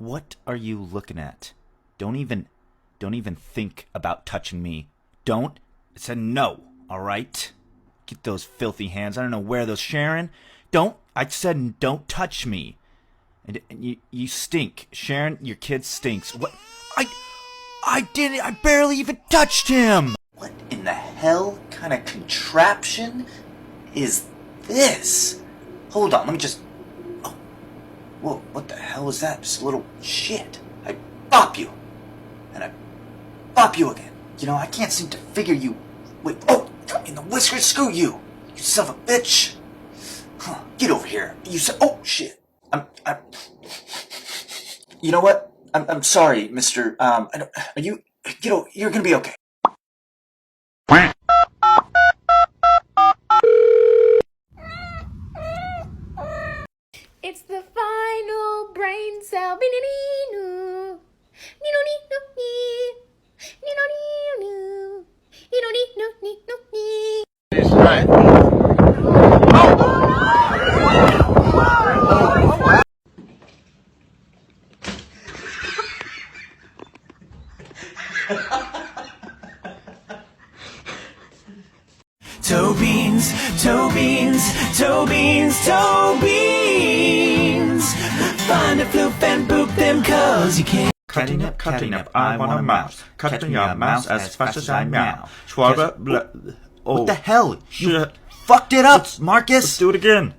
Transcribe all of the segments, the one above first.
What are you looking at? Don't even think about touching me. Don't. I said no, all right? Get those filthy hands. I don't know where those, Sharon. Don't. I said don't touch me. And you stink. Sharon, your kid stinks. What? I didn't. I barely even touched him. What in the hell kind of contraption is this? Hold on, let me just... Oh. Whoa, what the hell is that? Just a little shit. I bop you. And I bop you again. You know, I can't seem to figure you... Wait, oh, got me in the whiskers. Screw you. You son of a bitch. Huh, get over here. You said... Oh, shit. I'm... You know what? I'm sorry, Mr. Are you... You know, you're gonna be okay. It's the final brain cell. That's right. Toe beans, toe beans, toe beans, toe beans. Find a floof and boop them cause you can't. Cutting up, I want a mouse. Cutting your mouse as fast as I meow. Schwarber, what the hell? You fucked it up, Marcus! Let's do it again.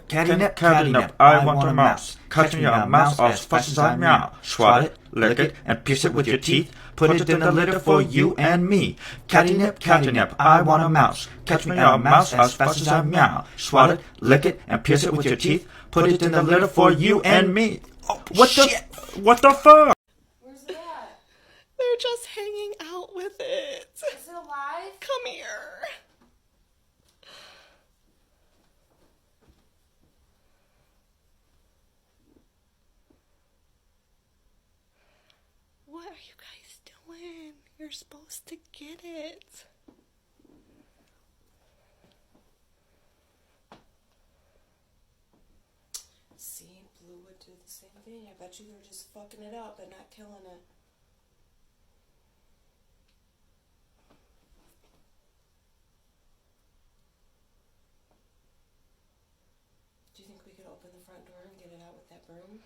Cutting up, I want a mouse. Cutting your mouse as fast as I meow. Swat it, lick it, and pierce it with your teeth. Put it in the litter for you and me. Cutting up, I want a mouse. Catch me your mouse as fast as I meow. Swat it, lick it, and pierce it with your teeth. Put it in the litter for you and me. Oh, what the fuck? Where's it at? They're just hanging out with it. Is it alive? Come here. What are you guys doing? You're supposed to get it. See, Blue would do the same thing. I bet you they're just fucking it up but not killing it. Do you think we could open the front door and get it out with that broom?